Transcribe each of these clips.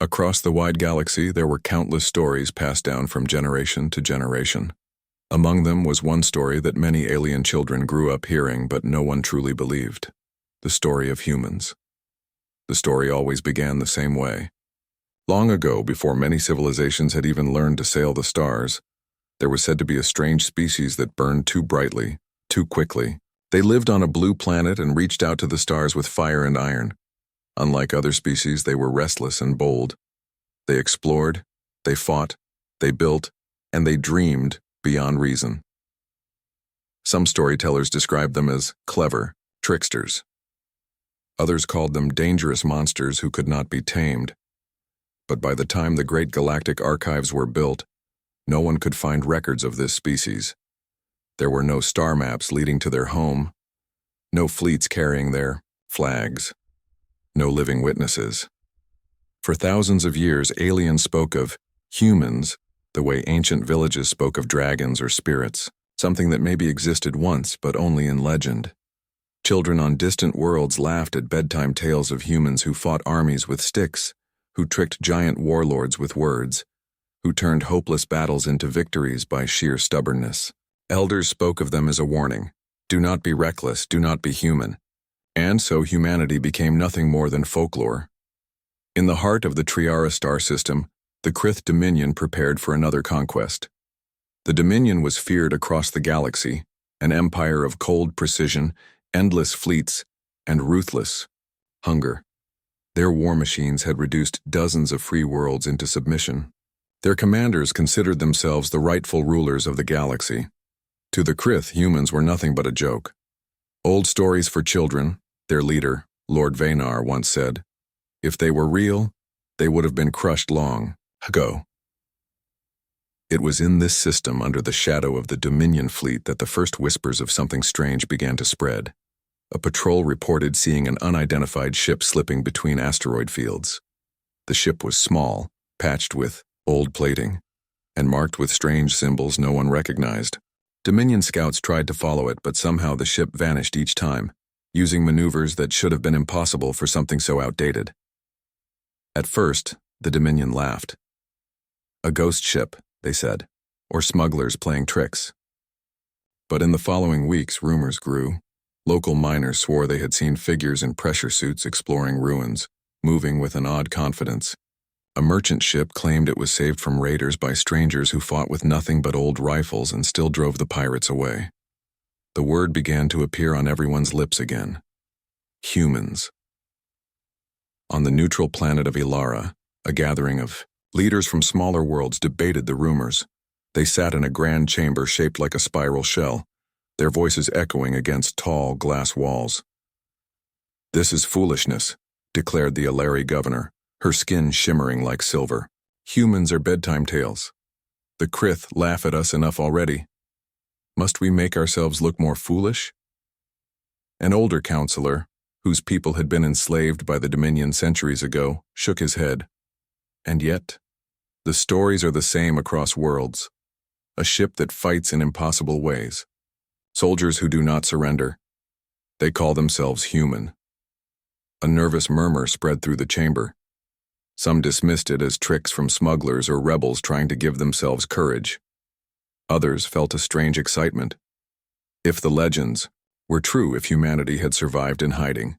Across the wide galaxy, there were countless stories passed down from generation to generation. Among them was one story that many alien children grew up hearing but no one truly believed: the story of humans. The story always began the same way. Long ago, before many civilizations had even learned to sail the stars, there was said to be a strange species that burned too brightly, too quickly. They lived on a blue planet and reached out to the stars with fire and iron. Unlike other species, they were restless and bold. They explored, they fought, they built, and they dreamed beyond reason. Some storytellers described them as clever tricksters. Others called them dangerous monsters who could not be tamed. But by the time the great galactic archives were built, no one could find records of this species. There were no star maps leading to their home, no fleets carrying their flags, no living witnesses. For thousands of years, aliens spoke of humans the way ancient villages spoke of dragons or spirits, something that maybe existed once but only in legend. Children on distant worlds laughed at bedtime tales of humans who fought armies with sticks, who tricked giant warlords with words, who turned hopeless battles into victories by sheer stubbornness. Elders spoke of them as a warning: do not be reckless, do not be human. And so humanity became nothing more than folklore. In the heart of the Triara star system, the Krith Dominion prepared for another conquest. The Dominion was feared across the galaxy, an empire of cold precision, endless fleets, and ruthless hunger. Their war machines had reduced dozens of free worlds into submission. Their commanders considered themselves the rightful rulers of the galaxy. To the Krith, humans were nothing but a joke. Old stories for children, their leader, Lord Vanar, once said. If they were real, they would have been crushed long ago. It was in this system, under the shadow of the Dominion fleet, that the first whispers of something strange began to spread. A patrol reported seeing an unidentified ship slipping between asteroid fields. The ship was small, patched with old plating, and marked with strange symbols no one recognized. Dominion scouts tried to follow it, but somehow the ship vanished each time, using maneuvers that should have been impossible for something so outdated. At first, the Dominion laughed. A ghost ship, they said, or smugglers playing tricks. But in the following weeks, rumors grew. Local miners swore they had seen figures in pressure suits exploring ruins, moving with an odd confidence. A merchant ship claimed it was saved from raiders by strangers who fought with nothing but old rifles and still drove the pirates away. The word began to appear on everyone's lips again. Humans. On the neutral planet of Ilara, a gathering of leaders from smaller worlds debated the rumors. They sat in a grand chamber shaped like a spiral shell, their voices echoing against tall glass walls. "This is foolishness," declared the Ilari governor, her skin shimmering like silver. "Humans are bedtime tales. The Krith laugh at us enough already. Must we make ourselves look more foolish?" An older counselor, whose people had been enslaved by the Dominion centuries ago, shook his head. And yet, the stories are the same across worlds. A ship that fights in impossible ways. Soldiers who do not surrender. They call themselves human. A nervous murmur spread through the chamber. Some dismissed it as tricks from smugglers or rebels trying to give themselves courage. Others felt a strange excitement. If the legends were true, if humanity had survived in hiding.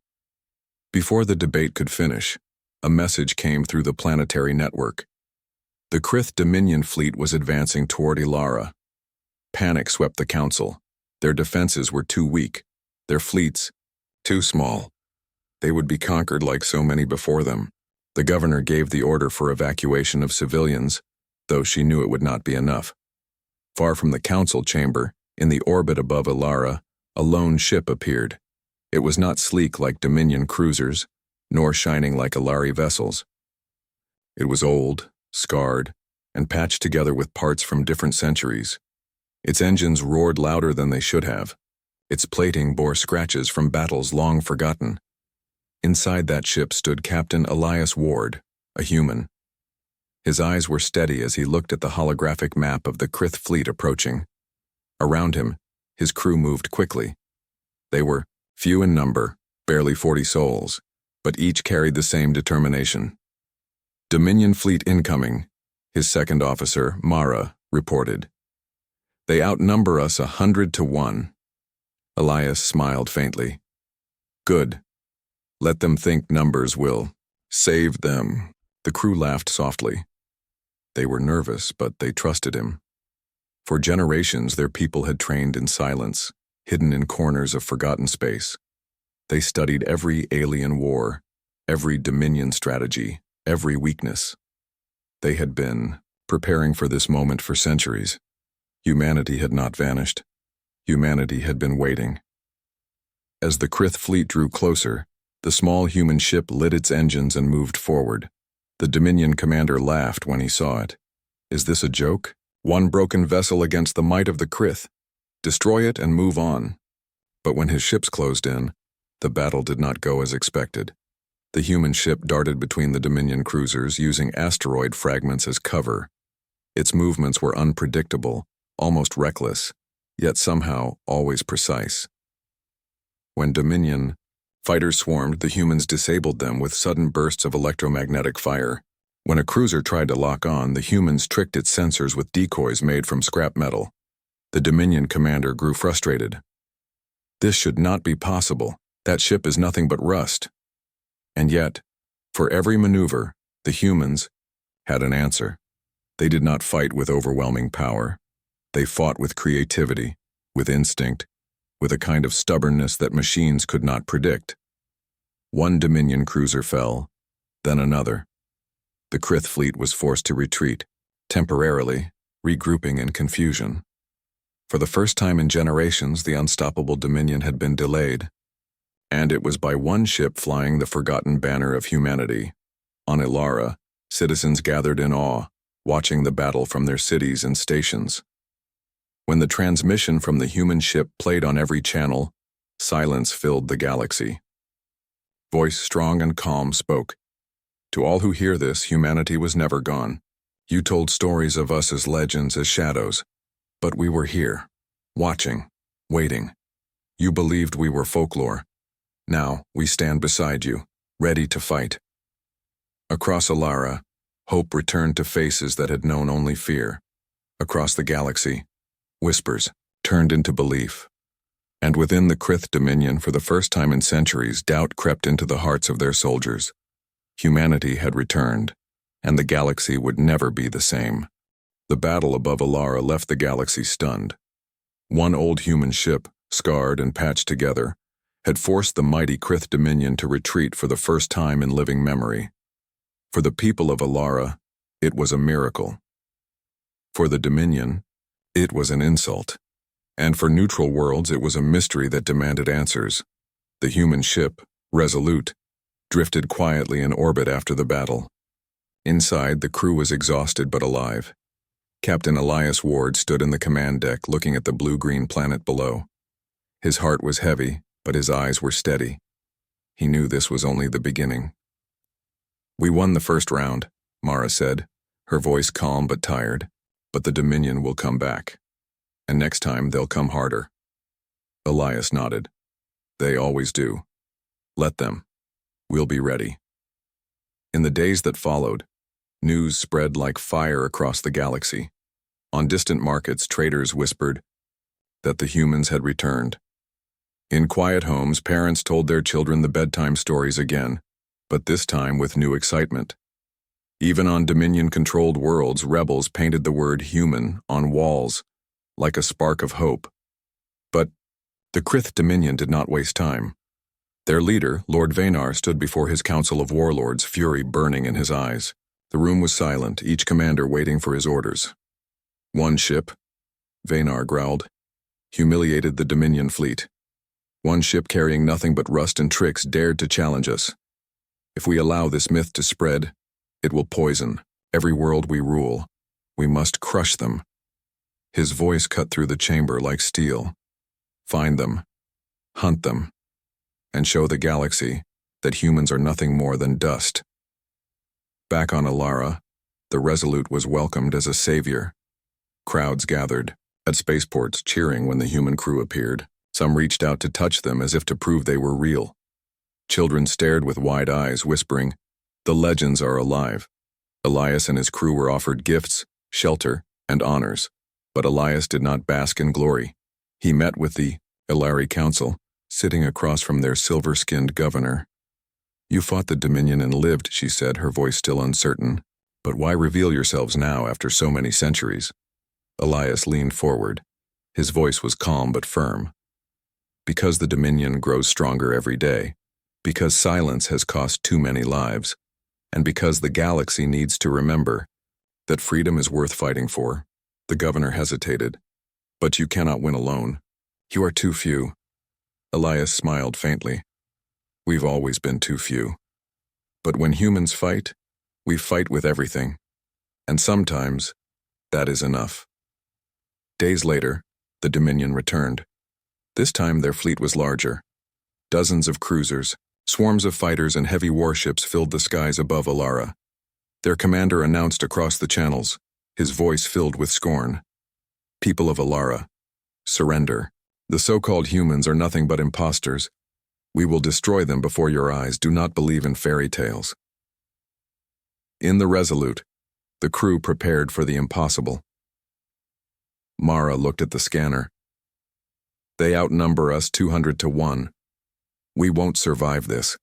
Before the debate could finish, a message came through the planetary network. The Krith Dominion fleet was advancing toward Ilara. Panic swept the council. Their defenses were too weak, their fleets too small. They would be conquered like so many before them. The governor gave the order for evacuation of civilians, though she knew it would not be enough. Far from the council chamber, in the orbit above Ilara, a lone ship appeared. It was not sleek like Dominion cruisers, nor shining like Ilari vessels. It was old, scarred, and patched together with parts from different centuries. Its engines roared louder than they should have. Its plating bore scratches from battles long forgotten. Inside that ship stood Captain Elias Ward, a human. His eyes were steady as he looked at the holographic map of the Krith fleet approaching. Around him, his crew moved quickly. They were few in number, barely 40 souls, but each carried the same determination. Dominion fleet incoming, his second officer, Mara, reported. They outnumber us 100-1. Elias smiled faintly. Good. Let them think numbers will save them. The crew laughed softly. They were nervous, but they trusted him. For generations, their people had trained in silence, hidden in corners of forgotten space. They studied every alien war, every Dominion strategy, every weakness. They had been preparing for this moment for centuries. Humanity had not vanished. Humanity had been waiting. As the Krith fleet drew closer, the small human ship lit its engines and moved forward. The Dominion commander laughed when he saw it. Is this a joke? One broken vessel against the might of the Krith. Destroy it and move on. But when his ships closed in, the battle did not go as expected. The human ship darted between the Dominion cruisers using asteroid fragments as cover. Its movements were unpredictable, almost reckless, yet somehow always precise. When Dominion fighters swarmed, the humans disabled them with sudden bursts of electromagnetic fire. When a cruiser tried to lock on, the humans tricked its sensors with decoys made from scrap metal. The Dominion commander grew frustrated. This should not be possible. That ship is nothing but rust. And yet, for every maneuver, the humans had an answer. They did not fight with overwhelming power. They fought with creativity, with instinct, with a kind of stubbornness that machines could not predict. One Dominion cruiser fell, then another. The Krith fleet was forced to retreat, temporarily, regrouping in confusion. For the first time in generations, the unstoppable Dominion had been delayed. And it was by one ship flying the forgotten banner of humanity. On Ilara, citizens gathered in awe, watching the battle from their cities and stations. When the transmission from the human ship played on every channel, silence filled the galaxy. Voice strong and calm spoke. To all who hear this, humanity was never gone. You told stories of us as legends, as shadows. But we were here, watching, waiting. You believed we were folklore. Now, we stand beside you, ready to fight. Across Ilara, hope returned to faces that had known only fear. Across the galaxy, whispers turned into belief. And within the Krith Dominion, for the first time in centuries, doubt crept into the hearts of their soldiers. Humanity had returned, and the galaxy would never be the same. The battle above Ilara left the galaxy stunned. One old human ship, scarred and patched together, had forced the mighty Krith Dominion to retreat for the first time in living memory. For the people of Ilara, it was a miracle. For the Dominion, it was an insult. And for neutral worlds, it was a mystery that demanded answers. The human ship, resolute, drifted quietly in orbit after the battle. Inside, the crew was exhausted but alive. Captain Elias Ward stood in the command deck looking at the blue-green planet below. His heart was heavy, but his eyes were steady. He knew this was only the beginning. We won the first round, Mara said, her voice calm but tired. But the Dominion will come back. And next time they'll come harder. Elias nodded. They always do. Let them. We'll be ready. In the days that followed, news spread like fire across the galaxy. On distant markets, traders whispered that the humans had returned. In quiet homes, parents told their children the bedtime stories again, but this time with new excitement. Even on Dominion-controlled worlds, rebels painted the word human on walls, like a spark of hope. But the Krith Dominion did not waste time. Their leader, Lord Vanar, stood before his council of warlords, fury burning in his eyes. The room was silent, each commander waiting for his orders. One ship, Vanar growled, humiliated the Dominion fleet. One ship carrying nothing but rust and tricks dared to challenge us. If we allow this myth to spread, it will poison every world we rule. We must crush them. His voice cut through the chamber like steel. Find them, hunt them, and show the galaxy that humans are nothing more than dust. Back on Ilara, the Resolute was welcomed as a savior. Crowds gathered at spaceports cheering when the human crew appeared. Some reached out to touch them as if to prove they were real. Children stared with wide eyes, whispering, "The legends are alive." Elias and his crew were offered gifts, shelter, and honors, but Elias did not bask in glory. He met with the Ilari Council, sitting across from their silver-skinned governor. "You fought the Dominion and lived," she said, her voice still uncertain. "But why reveal yourselves now after so many centuries?" Elias leaned forward. His voice was calm but firm. "Because the Dominion grows stronger every day, because silence has cost too many lives, and because the galaxy needs to remember that freedom is worth fighting for." The governor hesitated. "But you cannot win alone. You are too few." Elias smiled faintly. "We've always been too few. But when humans fight, we fight with everything. And sometimes, that is enough." Days later, the Dominion returned. This time their fleet was larger. Dozens of cruisers, swarms of fighters and heavy warships filled the skies above Alara. Their commander announced across the channels, his voice filled with scorn. "People of Alara, surrender. The so-called humans are nothing but imposters. We will destroy them before your eyes. Do not believe in fairy tales." In the Resolute, the crew prepared for the impossible. Mara looked at the scanner. "They outnumber us 200 to 1. We won't survive this."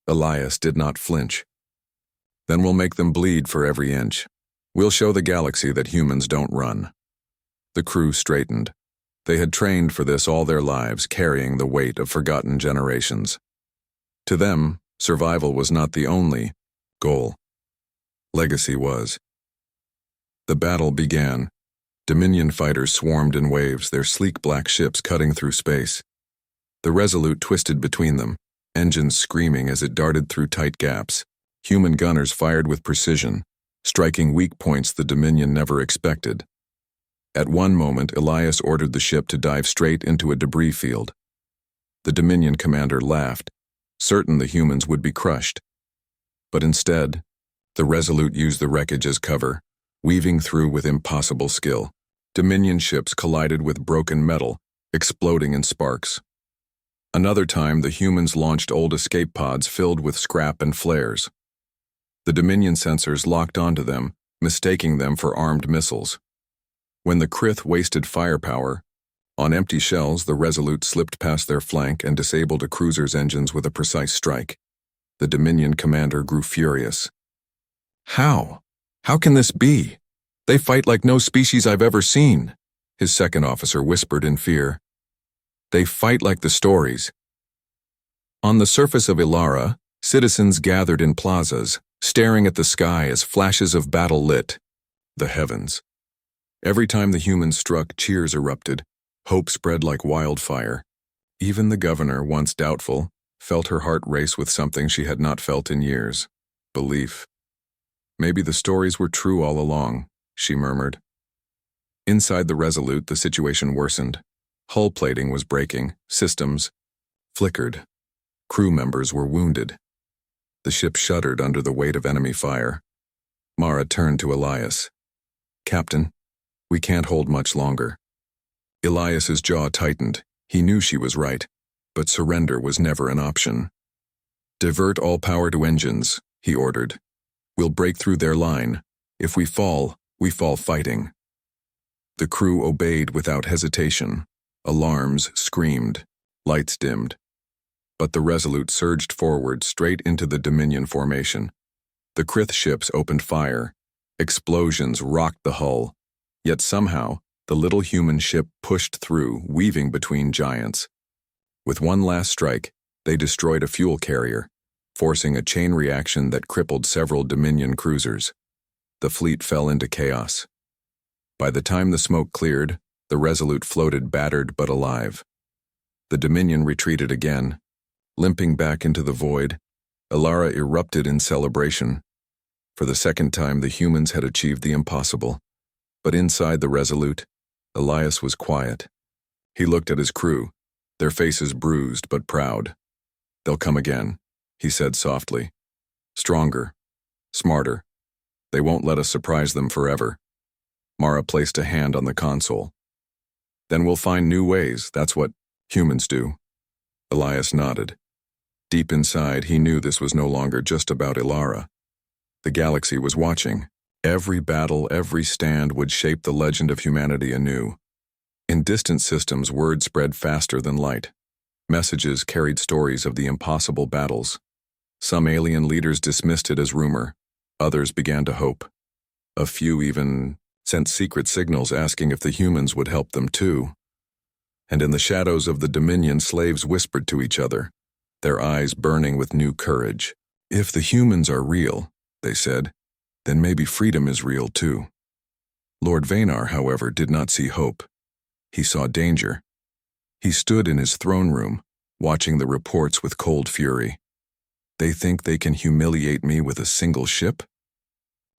Elias did not flinch. "Then we'll make them bleed for every inch. We'll show the galaxy that humans don't run." The crew straightened. They had trained for this all their lives, carrying the weight of forgotten generations. To them, survival was not the only goal. Legacy was. The battle began. Dominion fighters swarmed in waves, their sleek black ships cutting through space. The Resolute twisted between them, engines screaming as it darted through tight gaps. Human gunners fired with precision, striking weak points the Dominion never expected. At one moment, Elias ordered the ship to dive straight into a debris field. The Dominion commander laughed, certain the humans would be crushed. But instead, the Resolute used the wreckage as cover, weaving through with impossible skill. Dominion ships collided with broken metal, exploding in sparks. Another time, the humans launched old escape pods filled with scrap and flares. The Dominion sensors locked onto them, mistaking them for armed missiles. When the Krith wasted firepower, on empty shells, the Resolute slipped past their flank and disabled a cruiser's engines with a precise strike. The Dominion commander grew furious. "How? How can this be? They fight like no species I've ever seen," his second officer whispered in fear. "They fight like the stories." On the surface of Ilara, citizens gathered in plazas, staring at the sky as flashes of battle lit the heavens. Every time the humans struck, cheers erupted. Hope spread like wildfire. Even the governor, once doubtful, felt her heart race with something she had not felt in years: belief. "Maybe the stories were true all along," she murmured. Inside the Resolute, the situation worsened. Hull plating was breaking, systems flickered. Crew members were wounded. The ship shuddered under the weight of enemy fire. Mara turned to Elias. "Captain, we can't hold much longer." Elias's jaw tightened. He knew she was right, but surrender was never an option. "Divert all power to engines," he ordered. "We'll break through their line. If we fall fighting." The crew obeyed without hesitation. Alarms screamed. Lights dimmed. But the Resolute surged forward straight into the Dominion formation. The Krith ships opened fire. Explosions rocked the hull. Yet somehow, the little human ship pushed through, weaving between giants. With one last strike, they destroyed a fuel carrier, forcing a chain reaction that crippled several Dominion cruisers. The fleet fell into chaos. By the time the smoke cleared, the Resolute floated battered but alive. The Dominion retreated again. Limping back into the void, Alara erupted in celebration. For the second time, the humans had achieved the impossible. But inside the Resolute, Elias was quiet. He looked at his crew, their faces bruised but proud. "They'll come again," he said softly. "Stronger, smarter. They won't let us surprise them forever." Mara placed a hand on the console. "Then we'll find new ways. That's what humans do." Elias nodded. Deep inside, he knew this was no longer just about Ilara. The galaxy was watching. Every battle, every stand would shape the legend of humanity anew. In distant systems, word spread faster than light. Messages carried stories of the impossible battles. Some alien leaders dismissed it as rumor. Others began to hope. A few even sent secret signals asking if the humans would help them too. And in the shadows of the Dominion, slaves whispered to each other, their eyes burning with new courage. If the humans are real, they said, then maybe freedom is real too. Lord Vanar, however, did not see hope. He saw danger. He stood in his throne room, watching the reports with cold fury. They think they can humiliate me with a single ship?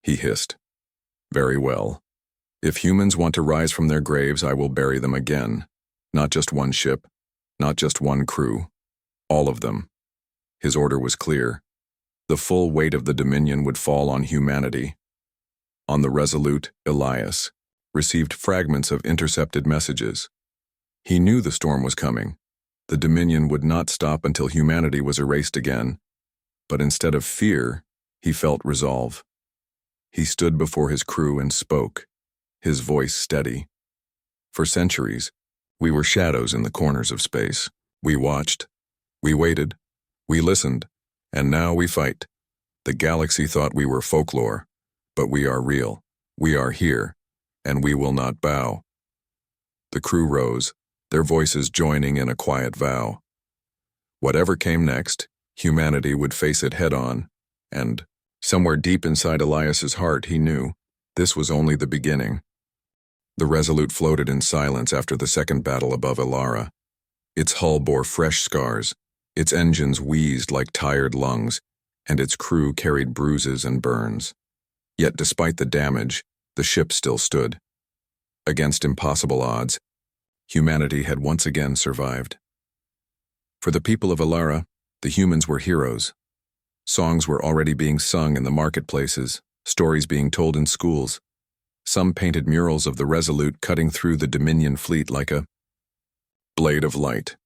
He hissed. Very well. If humans want to rise from their graves, I will bury them again. Not just one ship, not just one crew. All of them. His order was clear. The full weight of the Dominion would fall on humanity. On the resolute, Elias received fragments of intercepted messages. He knew the storm was coming. The Dominion would not stop until humanity was erased again. But instead of fear, he felt resolve. He stood before his crew and spoke, his voice steady. For centuries, we were shadows in the corners of space. We watched, we waited, we listened, and now we fight. The galaxy thought we were folklore, but we are real. We are here, and we will not bow. The crew rose, their voices joining in a quiet vow. Whatever came next, humanity would face it head-on, and somewhere deep inside Elias's heart, he knew this was only the beginning. The Resolute floated in silence after the second battle above Ilara. Its hull bore fresh scars, its engines wheezed like tired lungs, and its crew carried bruises and burns. Yet despite the damage, the ship still stood. Against impossible odds, humanity had once again survived. For the people of Ilara, the humans were heroes. Songs were already being sung in the marketplaces, stories being told in schools. Some painted murals of the Resolute cutting through the Dominion fleet like a blade of light.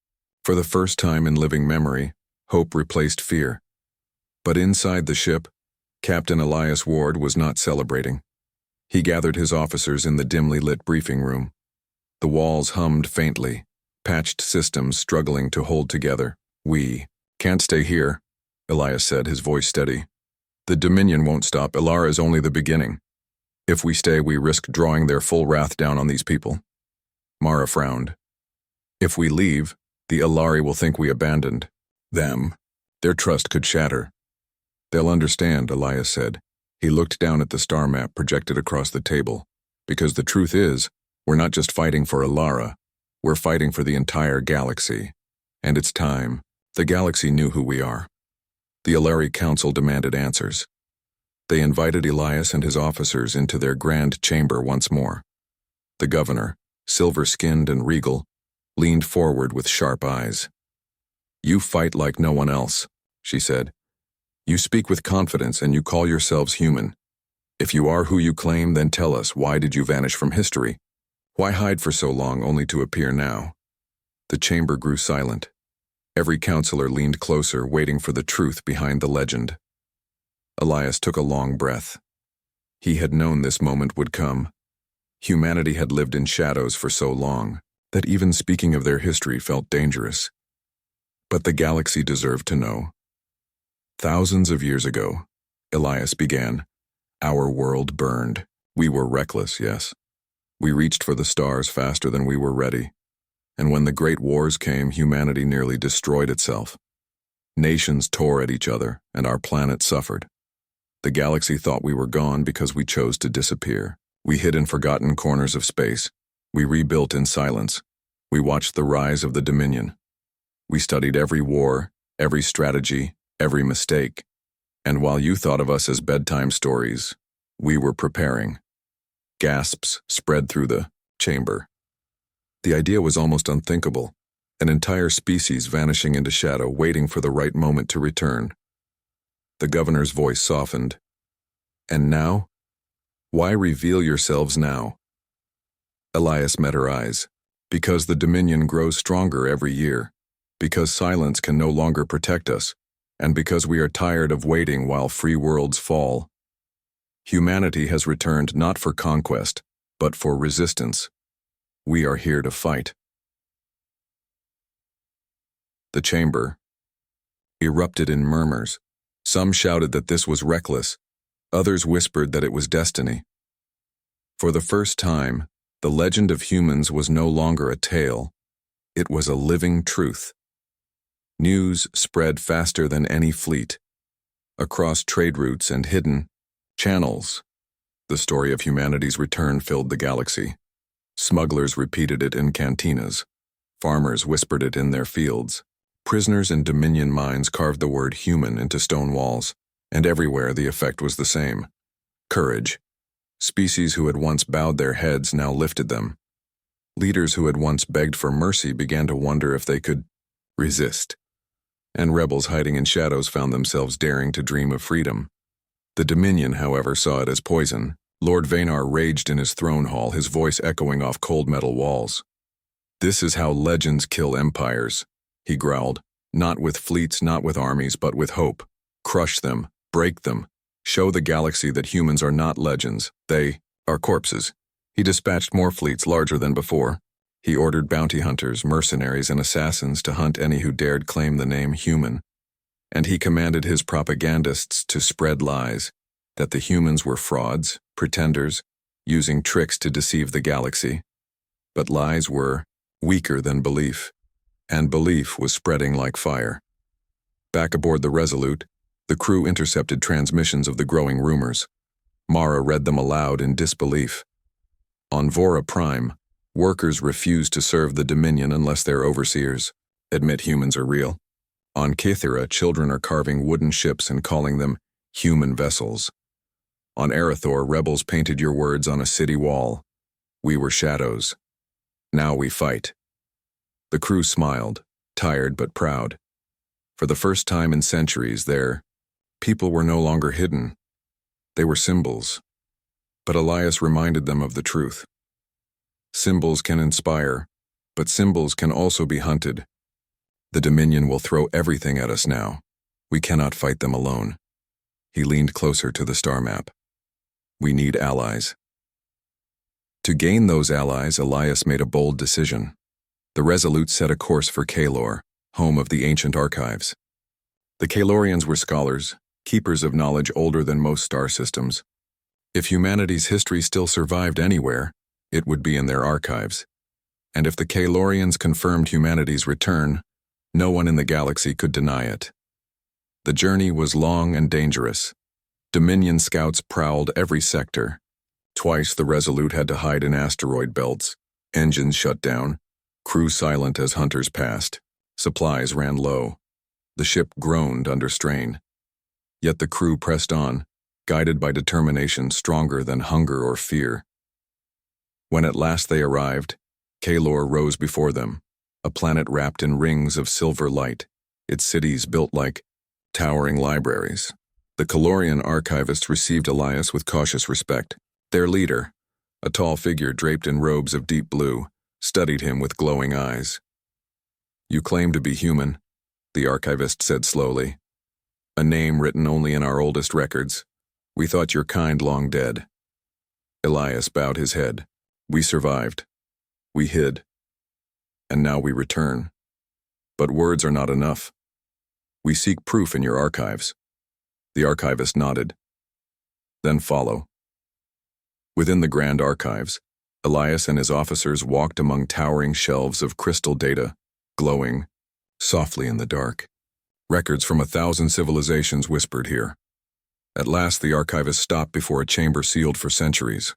For the first time in living memory, hope replaced fear. But inside the ship, Captain Elias Ward was not celebrating. He gathered his officers in the dimly lit briefing room. The walls hummed faintly, patched systems struggling to hold together. We can't stay here, Elias said, his voice steady. The Dominion won't stop. Ilara is only the beginning. If we stay, we risk drawing their full wrath down on these people. Mara frowned. If we leave, the Ilari will think we abandoned them. Their trust could shatter. They'll understand, Elias said. He looked down at the star map projected across the table. Because the truth is, we're not just fighting for Ilara. We're fighting for the entire galaxy. And it's time. The galaxy knew who we are. The Ilari Council demanded answers. They invited Elias and his officers into their grand chamber once more. The governor, silver-skinned and regal, leaned forward with sharp eyes. You fight like no one else, she said. You speak with confidence and you call yourselves human. If you are who you claim, then tell us, why did you vanish from history? Why hide for so long only to appear now? The chamber grew silent. Every counselor leaned closer, waiting for the truth behind the legend. Elias took a long breath. He had known this moment would come. Humanity had lived in shadows for so long that even speaking of their history felt dangerous. But the galaxy deserved to know. Thousands of years ago, Elias began, our world burned. We were reckless, yes. We reached for the stars faster than we were ready. And when the great wars came, humanity nearly destroyed itself. Nations tore at each other, and our planet suffered. The galaxy thought we were gone because we chose to disappear. We hid in forgotten corners of space. We rebuilt in silence. We watched the rise of the Dominion. We studied every war, every strategy, every mistake. And while you thought of us as bedtime stories, we were preparing. Gasps spread through the chamber. The idea was almost unthinkable. An entire species vanishing into shadow, waiting for the right moment to return. The governor's voice softened. And now? Why reveal yourselves now? Elias met her eyes. Because the Dominion grows stronger every year. Because silence can no longer protect us. And because we are tired of waiting while free worlds fall. Humanity has returned not for conquest, but for resistance. We are here to fight. The chamber erupted in murmurs. Some shouted that this was reckless. Others whispered that it was destiny. For the first time, the legend of humans was no longer a tale. It was a living truth. News spread faster than any fleet. Across trade routes and hidden channels, the story of humanity's return filled the galaxy. Smugglers repeated it in cantinas. Farmers whispered it in their fields. Prisoners in Dominion mines carved the word human into stone walls, and everywhere the effect was the same. Courage. Species who had once bowed their heads now lifted them. Leaders who had once begged for mercy began to wonder if they could resist. And rebels hiding in shadows found themselves daring to dream of freedom. The Dominion, however, saw it as poison. Lord Vanar raged in his throne hall, his voice echoing off cold metal walls. "This is how legends kill empires," he growled. "Not with fleets, not with armies, but with hope. Crush them, break them. Show the galaxy that humans are not legends. They are corpses." He dispatched more fleets larger than before. He ordered bounty hunters, mercenaries, and assassins to hunt any who dared claim the name human. And he commanded his propagandists to spread lies, that the humans were frauds, pretenders, using tricks to deceive the galaxy. But lies were weaker than belief, and belief was spreading like fire. Back aboard the Resolute, the crew intercepted transmissions of the growing rumors. Mara read them aloud in disbelief. On Vora Prime, workers refuse to serve the Dominion unless their overseers admit humans are real. On Kythera, children are carving wooden ships and calling them human vessels. On Arathor, rebels painted your words on a city wall. We were shadows. Now we fight. The crew smiled, tired but proud. For the first time in centuries, their people were no longer hidden. They were symbols. But Elias reminded them of the truth. Symbols can inspire, but symbols can also be hunted. The Dominion will throw everything at us now. We cannot fight them alone. He leaned closer to the star map. We need allies. To gain those allies, Elias made a bold decision. The Resolute set a course for Kaelor, home of the ancient archives. The Kaelorians were scholars, keepers of knowledge older than most star systems. If humanity's history still survived anywhere, it would be in their archives. And if the Kaelorians confirmed humanity's return, no one in the galaxy could deny it. The journey was long and dangerous. Dominion scouts prowled every sector. Twice the Resolute had to hide in asteroid belts. Engines shut down. Crew silent as hunters passed. Supplies ran low. The ship groaned under strain. Yet the crew pressed on, guided by determination stronger than hunger or fear. When at last they arrived, Kaelor rose before them, a planet wrapped in rings of silver light, its cities built like towering libraries. The Kaelorian archivists received Elias with cautious respect. Their leader, a tall figure draped in robes of deep blue, studied him with glowing eyes. "You claim to be human," the archivist said slowly. "A name written only in our oldest records. We thought your kind long dead." Elias bowed his head. "We survived. We hid. And now we return. But words are not enough. We seek proof in your archives." The archivist nodded. "Then follow." Within the Grand Archives, Elias and his officers walked among towering shelves of crystal data, glowing softly in the dark. Records from 1,000 civilizations whispered here. At last the archivist stopped before a chamber sealed for centuries.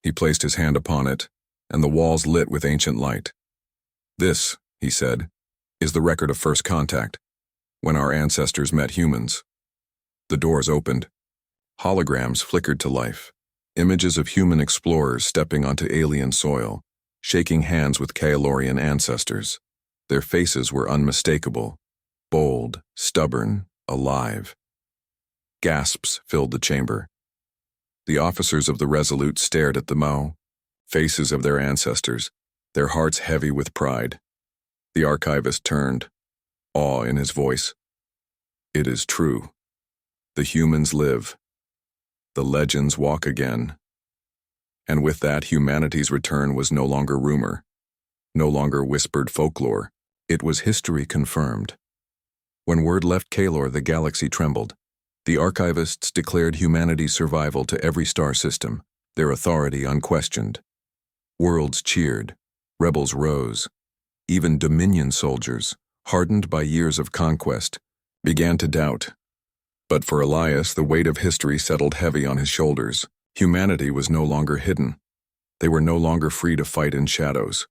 He placed his hand upon it, and the walls lit with ancient light. "This," he said, "is the record of first contact, when our ancestors met humans." The doors opened. Holograms flickered to life, images of human explorers stepping onto alien soil, shaking hands with Kaelorian ancestors. Their faces were unmistakable, bold, stubborn, alive. Gasps filled the chamber. The officers of the Resolute stared at the faces of their ancestors, their hearts heavy with pride. The archivist turned, awe in his voice. "It is true. The humans live. The legends walk again. And with that, humanity's return was no longer rumor, no longer whispered folklore. It was history confirmed. When word left Kalor, the galaxy trembled. The archivists declared humanity's survival to every star system, their authority unquestioned. Worlds cheered. Rebels rose. Even Dominion soldiers, hardened by years of conquest, began to doubt. But for Elias, the weight of history settled heavy on his shoulders. Humanity was no longer hidden. They were no longer free to fight in shadows.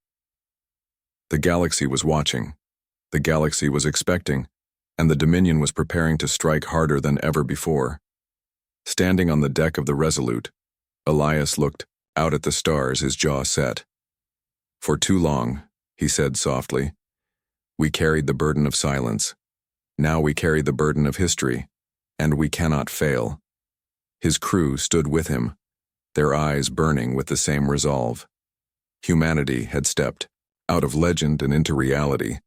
The galaxy was watching. The galaxy was expecting, and the Dominion was preparing to strike harder than ever before. Standing on the deck of the Resolute, Elias looked out at the stars, his jaw set. "For too long," he said softly, "we carried the burden of silence. Now we carry the burden of history, and we cannot fail." His crew stood with him, their eyes burning with the same resolve. Humanity had stepped out of legend and into reality,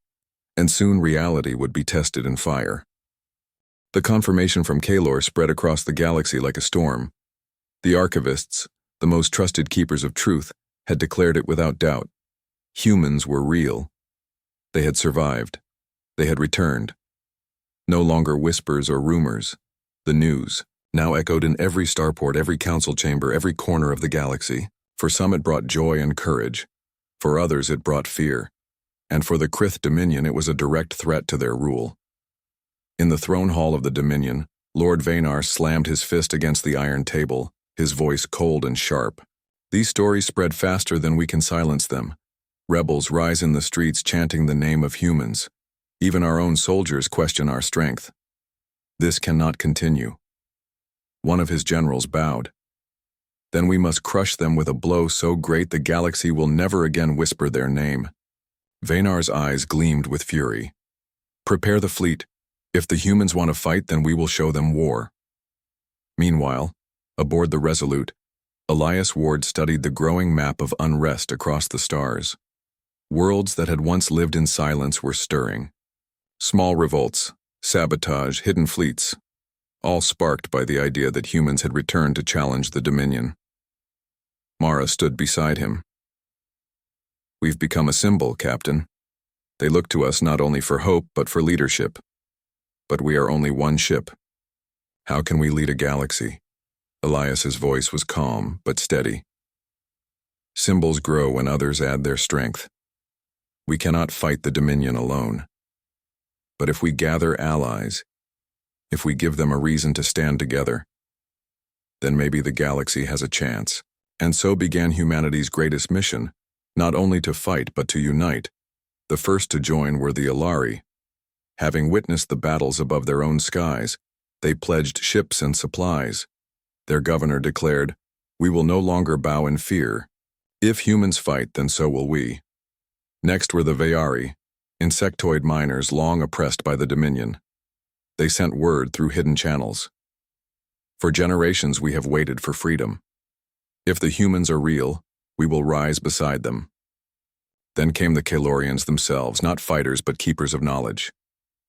and soon reality would be tested in fire. The confirmation from Kalor spread across the galaxy like a storm. The archivists, the most trusted keepers of truth, had declared it without doubt. Humans were real. They had survived. They had returned. No longer whispers or rumors. The news now echoed in every starport, every council chamber, every corner of the galaxy. For some it brought joy and courage. For others it brought fear. And for the Krith Dominion it was a direct threat to their rule. In the throne hall of the Dominion, Lord Vanar slammed his fist against the iron table, his voice cold and sharp. "These stories spread faster than we can silence them. Rebels rise in the streets chanting the name of humans. Even our own soldiers question our strength. This cannot continue." One of his generals bowed. "Then we must crush them with a blow so great the galaxy will never again whisper their name." Vanar's eyes gleamed with fury. "Prepare the fleet. If the humans want to fight, then we will show them war." Meanwhile, aboard the Resolute, Elias Ward studied the growing map of unrest across the stars. Worlds that had once lived in silence were stirring. Small revolts, sabotage, hidden fleets, all sparked by the idea that humans had returned to challenge the Dominion. Mara stood beside him. "We've become a symbol, Captain. They look to us not only for hope, but for leadership. But we are only one ship. How can we lead a galaxy?" Elias's voice was calm, but steady. "Symbols grow when others add their strength. We cannot fight the Dominion alone. But if we gather allies, if we give them a reason to stand together, then maybe the galaxy has a chance." And so began humanity's greatest mission, not only to fight but to unite. The first to join were the Alari. Having witnessed the battles above their own skies, they pledged ships and supplies. Their governor declared, "We will no longer bow in fear. If humans fight, then so will we." Next were the Veyari, insectoid miners long oppressed by the Dominion. They sent word through hidden channels. "For generations we have waited for freedom. If the humans are real, we will rise beside them." Then came the Kalorians themselves, not fighters but keepers of knowledge.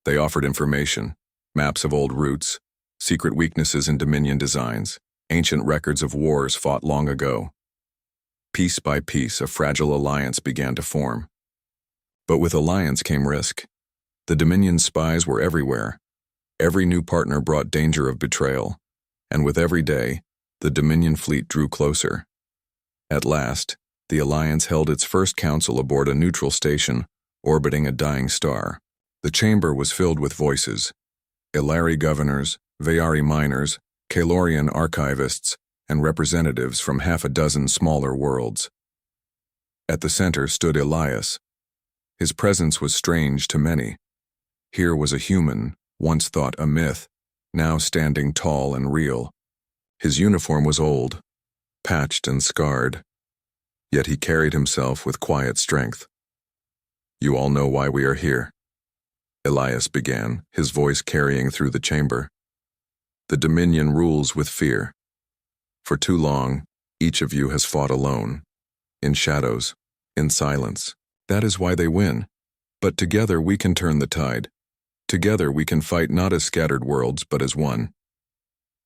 They offered information, maps of old routes, secret weaknesses in Dominion designs, ancient records of wars fought long ago. Piece by piece, a fragile alliance began to form. But with alliance came risk. The Dominion spies were everywhere. Every new partner brought danger of betrayal, and with every day, the Dominion fleet drew closer. At last, the Alliance held its first council aboard a neutral station orbiting a dying star. The chamber was filled with voices: Ilari governors, Veyari miners, Kalorian archivists, and representatives from half a dozen smaller worlds. At the center stood Elias. His presence was strange to many. Here was a human, once thought a myth, now standing tall and real. His uniform was old, patched and scarred, yet he carried himself with quiet strength. "You all know why we are here," Elias began, his voice carrying through the chamber. "The Dominion rules with fear. For too long, each of you has fought alone, in shadows, in silence. That is why they win. But together we can turn the tide. Together we can fight not as scattered worlds, but as one.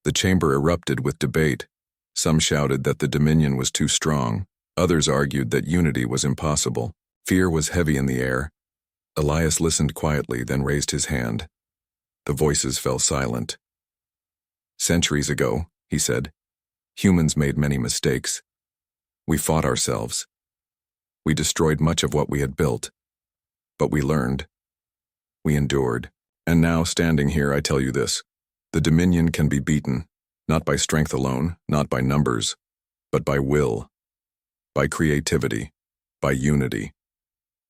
The chamber erupted with debate. Some shouted that the Dominion was too strong. Others argued that unity was impossible. Fear was heavy in the air. Elias listened quietly, then raised his hand. The voices fell silent. "Centuries ago," he said, "humans made many mistakes. We fought ourselves. We destroyed much of what we had built. But we learned. We endured. And now, standing here, I tell you this. The Dominion can be beaten, not by strength alone, not by numbers, but by will, by creativity, by unity.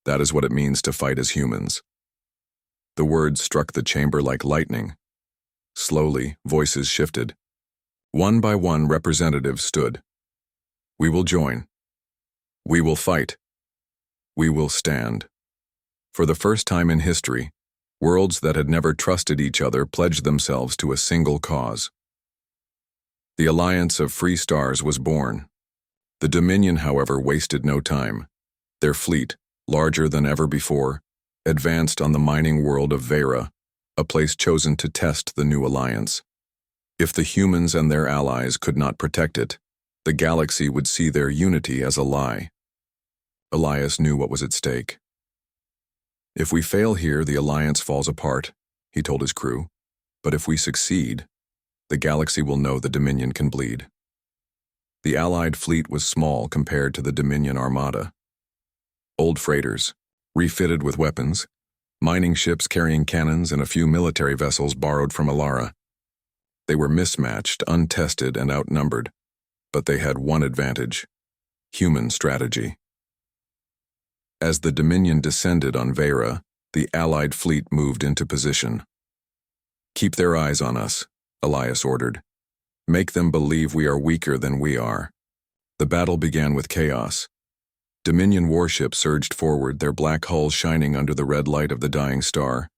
That is what it means to fight as humans." The words struck the chamber like lightning. Slowly, voices shifted. One by one, representatives stood. "We will join. We will fight. We will stand." For the first time in history, worlds that had never trusted each other pledged themselves to a single cause. The Alliance of Free Stars was born. The Dominion, however, wasted no time. Their fleet, larger than ever before, advanced on the mining world of Vera, a place chosen to test the new alliance. If the humans and their allies could not protect it, the galaxy would see their unity as a lie. Elias knew what was at stake. "If we fail here, the alliance falls apart," he told his crew. "But if we succeed, the galaxy will know the Dominion can bleed." The Allied fleet was small compared to the Dominion armada. Old freighters, refitted with weapons, mining ships carrying cannons, and a few military vessels borrowed from Alara. They were mismatched, untested, and outnumbered, but they had one advantage: human strategy. As the Dominion descended on Vera, the Allied fleet moved into position. "Keep their eyes on us," Elias ordered. "Make them believe we are weaker than we are." The battle began with chaos. Dominion warships surged forward, their black hulls shining under the red light of the dying star.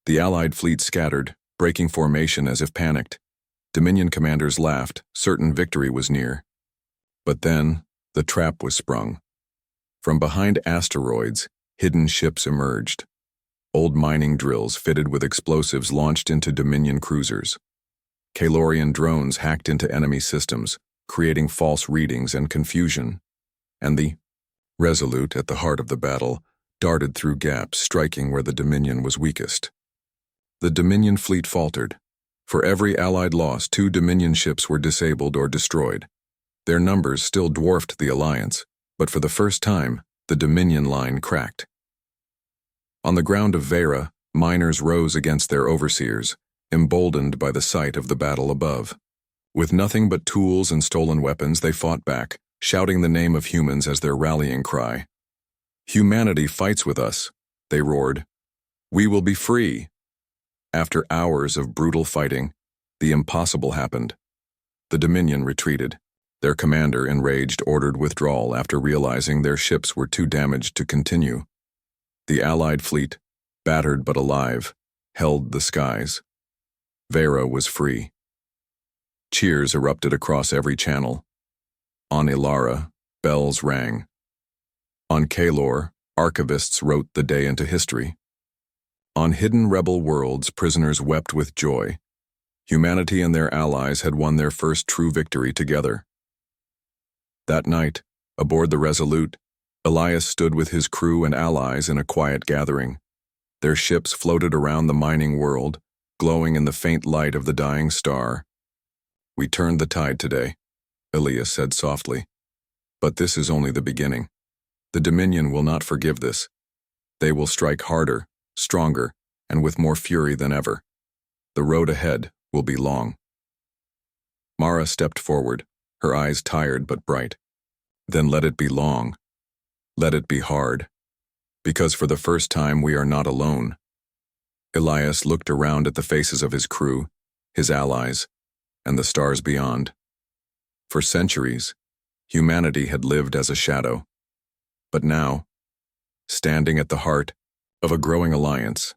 The Allied fleet scattered, breaking formation as if panicked. Dominion commanders laughed, certain victory was near. But then, the trap was sprung. From behind asteroids, hidden ships emerged. Old mining drills fitted with explosives launched into Dominion cruisers. Kalorian drones hacked into enemy systems, creating false readings and confusion. And the Resolute, at the heart of the battle, darted through gaps, striking where the Dominion was weakest. The Dominion fleet faltered. For every Allied loss, 2 Dominion ships were disabled or destroyed. Their numbers still dwarfed the Alliance, but for the first time, the Dominion line cracked. On the ground of Vera, miners rose against their overseers, emboldened by the sight of the battle above. With nothing but tools and stolen weapons, they fought back, shouting the name of humans as their rallying cry. "Humanity fights with us," they roared. "We will be free." After hours of brutal fighting, the impossible happened. The Dominion retreated. Their commander, enraged, ordered withdrawal after realizing their ships were too damaged to continue. The Allied fleet, battered but alive, held the skies. Vera was free. Cheers erupted across every channel. On Ilara, bells rang. On Kalor, archivists wrote the day into history. On hidden rebel worlds, prisoners wept with joy. Humanity and their allies had won their first true victory together. That night, aboard the Resolute, Elias stood with his crew and allies in a quiet gathering. Their ships floated around the mining world, glowing in the faint light of the dying star. "We turned the tide today," Elias said softly. "But this is only the beginning. The Dominion will not forgive this. They will strike harder, stronger, and with more fury than ever. The road ahead will be long." Mara stepped forward, her eyes tired but bright. "Then let it be long. Let it be hard. Because for the first time we are not alone." Elias looked around at the faces of his crew, his allies, and the stars beyond. For centuries, humanity had lived as a shadow. But now, standing at the heart of a growing alliance,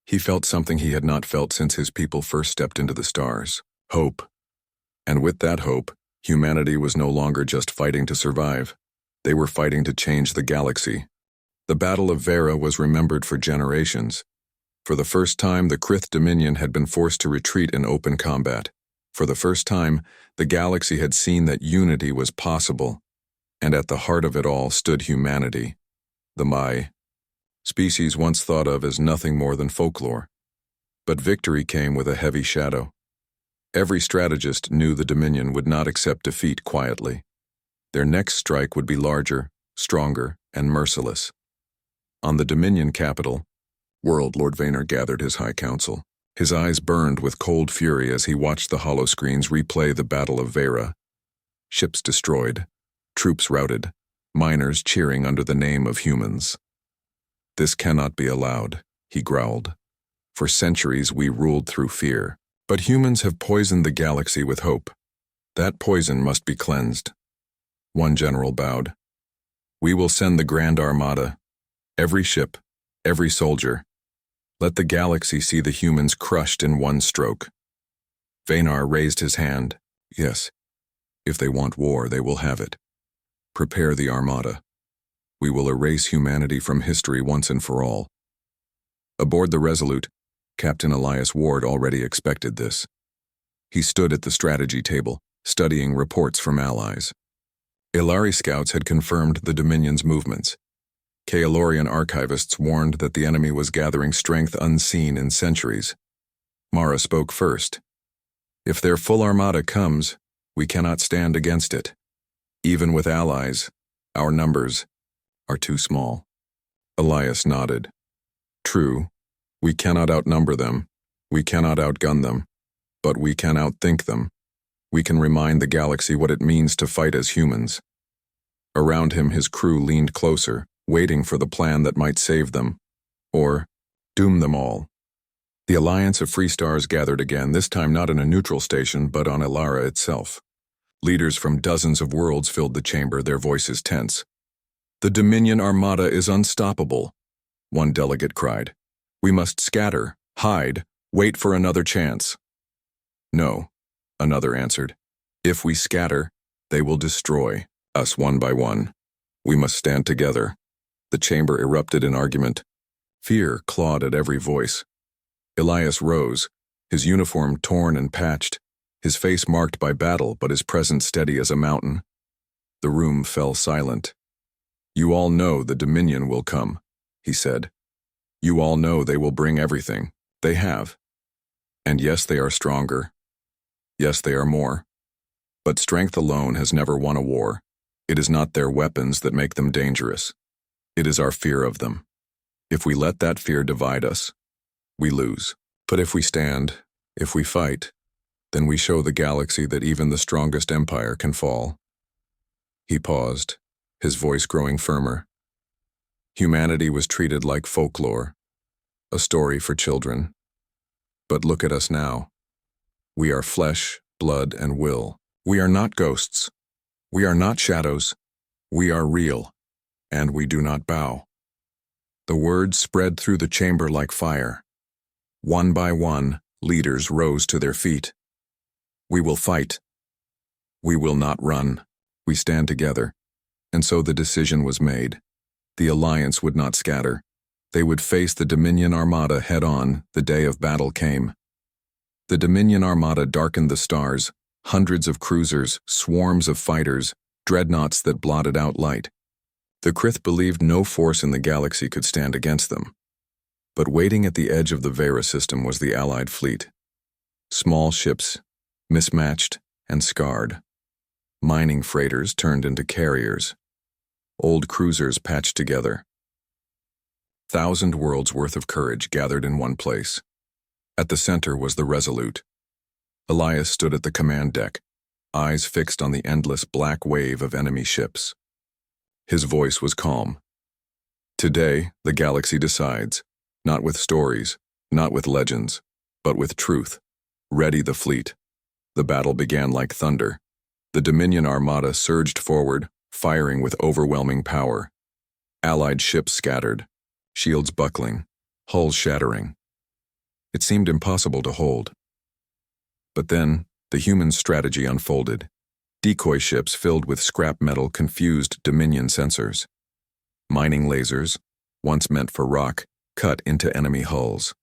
he felt something he had not felt since his people first stepped into the stars: hope. And with that hope, humanity was no longer just fighting to survive. They were fighting to change the galaxy. The Battle of Vera was remembered for generations. For the first time, the Krith Dominion had been forced to retreat in open combat. For the first time, the galaxy had seen that unity was possible, and at the heart of it all stood humanity, the Mai, species once thought of as nothing more than folklore. But victory came with a heavy shadow. Every strategist knew the Dominion would not accept defeat quietly. Their next strike would be larger, stronger, and merciless. On the Dominion capital, World Lord Vaynor gathered his high council. His eyes burned with cold fury as he watched the holoscreens replay the Battle of Vera. Ships destroyed, troops routed, miners cheering under the name of humans. "This cannot be allowed," he growled. "For centuries we ruled through fear, but humans have poisoned the galaxy with hope. That poison must be cleansed." One general bowed. "We will send the Grand Armada, every ship, every soldier. Let the galaxy see the humans crushed in one stroke." Vaynor raised his hand. "Yes, if they want war, they will have it. Prepare the Armada. We will erase humanity from history once and for all." Aboard the Resolute, Captain Elias Ward already expected this. He stood at the strategy table, studying reports from allies. Ilari scouts had confirmed the Dominion's movements. Kaelorian archivists warned that the enemy was gathering strength unseen in centuries. Mara spoke first. "If their full armada comes, we cannot stand against it. Even with allies, our numbers are too small." Elias nodded. "True, we cannot outnumber them, we cannot outgun them, but we can outthink them. We can remind the galaxy what it means to fight as humans." Around him his crew leaned closer, waiting for the plan that might save them, or doom them all. The Alliance of Free Stars gathered again, this time not in a neutral station, but on Ilara itself. Leaders from dozens of worlds filled the chamber, their voices tense. "The Dominion Armada is unstoppable," one delegate cried. "We must scatter, hide, wait for another chance." "No," another answered. "If we scatter, they will destroy us one by one. We must stand together." The chamber erupted in argument. Fear clawed at every voice. Elias rose, his uniform torn and patched, his face marked by battle but his presence steady as a mountain. The room fell silent. "You all know the Dominion will come," he said. "You all know they will bring everything. They have. And yes, they are stronger. Yes, they are more. But strength alone has never won a war. It is not their weapons that make them dangerous. It is our fear of them. If we let that fear divide us, we lose. But if we stand, if we fight, then we show the galaxy that even the strongest empire can fall." He paused, his voice growing firmer. "Humanity was treated like folklore, a story for children. But look at us now. We are flesh, blood, and will. We are not ghosts. We are not shadows. We are real, and we do not bow." The words spread through the chamber like fire. One by one, leaders rose to their feet. "We will fight. We will not run. We stand together." And so the decision was made. The Alliance would not scatter. They would face the Dominion Armada head-on the day of battle came. The Dominion Armada darkened the stars, hundreds of cruisers, swarms of fighters, dreadnoughts that blotted out light. The Krith believed no force in the galaxy could stand against them. But waiting at the edge of the Vera system was the Allied fleet. Small ships, mismatched and scarred. Mining freighters turned into carriers. Old cruisers patched together. 1,000 worlds worth of courage gathered in one place. At the center was the Resolute. Elias stood at the command deck, eyes fixed on the endless black wave of enemy ships. His voice was calm. "Today, the galaxy decides, not with stories, not with legends, but with truth. Ready the fleet." The battle began like thunder. The Dominion Armada surged forward, firing with overwhelming power. Allied ships scattered, shields buckling, hulls shattering. It seemed impossible to hold. But then, the human strategy unfolded. Decoy ships filled with scrap metal confused Dominion sensors. Mining lasers, once meant for rock, cut into enemy hulls.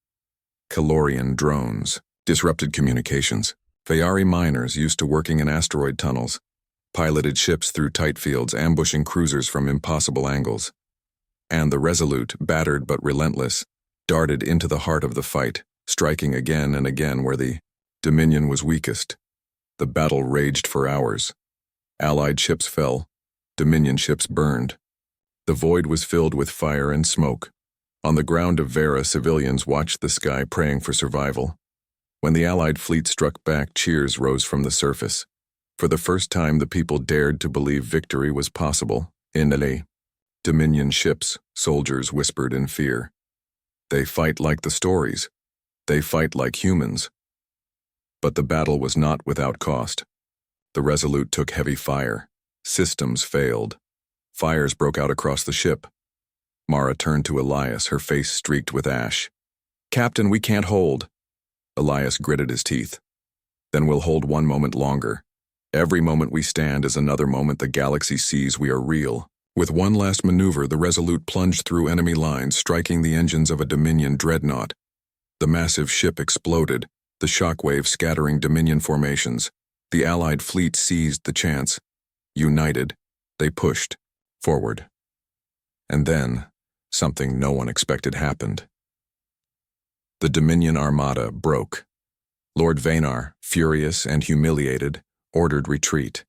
Kaelorian drones disrupted communications, Fayari miners used to working in asteroid tunnels, piloted ships through tight fields, ambushing cruisers from impossible angles. And the Resolute, battered but relentless, darted into the heart of the fight, striking again and again where the Dominion was weakest. The battle raged for hours. Allied ships fell. Dominion ships burned. The void was filled with fire and smoke. On the ground of Vera, civilians watched the sky praying for survival. When the Allied fleet struck back, cheers rose from the surface. For the first time, the people dared to believe victory was possible. In LA, Dominion ships, soldiers whispered in fear. They fight like the stories. They fight like humans. But the battle was not without cost. The Resolute took heavy fire. Systems failed. Fires broke out across the ship. Mara turned to Elias, her face streaked with ash. "Captain, we can't hold." Elias gritted his teeth. "Then we'll hold one moment longer. Every moment we stand is another moment the galaxy sees we are real." With one last maneuver, the Resolute plunged through enemy lines, striking the engines of a Dominion dreadnought. The massive ship exploded, the shockwave scattering Dominion formations. The Allied fleet seized the chance. United, they pushed forward. And then, something no one expected happened. The Dominion armada broke. Lord Vanar, furious and humiliated, ordered retreat.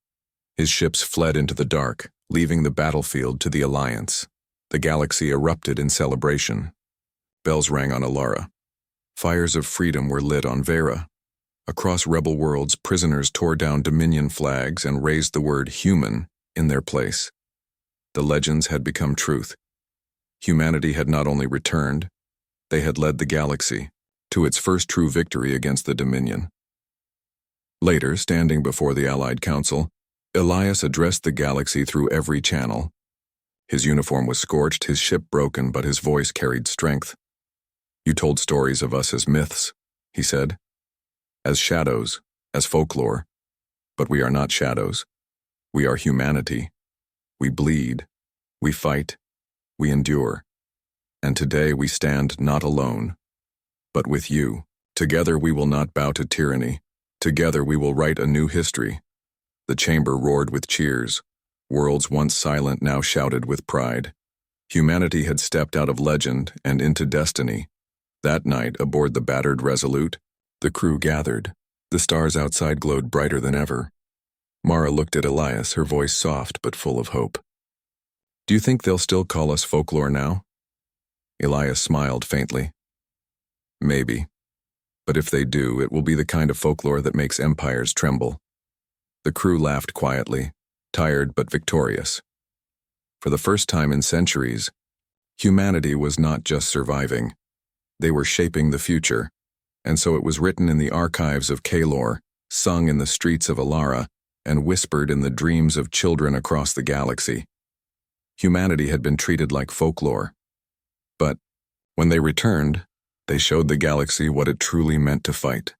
His ships fled into the dark, leaving the battlefield to the Alliance. The galaxy erupted in celebration. Bells rang on Alara. Fires of freedom were lit on Vera. Across rebel worlds, prisoners tore down Dominion flags and raised the word human in their place. The legends had become truth. Humanity had not only returned, they had led the galaxy to its first true victory against the Dominion. Later, standing before the Allied Council, Elias addressed the galaxy through every channel. His uniform was scorched, his ship broken, but his voice carried strength. "You told stories of us as myths," he said, "as shadows, as folklore. But we are not shadows. We are humanity. We bleed. We fight. We endure. And today we stand not alone, but with you. Together we will not bow to tyranny. Together we will write a new history." The chamber roared with cheers. Worlds once silent now shouted with pride. Humanity had stepped out of legend and into destiny. That night, aboard the battered Resolute, the crew gathered. The stars outside glowed brighter than ever. Mara looked at Elias, her voice soft but full of hope. "Do you think they'll still call us folklore now?" Elias smiled faintly. "Maybe. But if they do, it will be the kind of folklore that makes empires tremble." The crew laughed quietly, tired but victorious. For the first time in centuries, humanity was not just surviving. They were shaping the future, and so it was written in the archives of Kalor, sung in the streets of Alara, and whispered in the dreams of children across the galaxy. Humanity had been treated like folklore. But when they returned, they showed the galaxy what it truly meant to fight.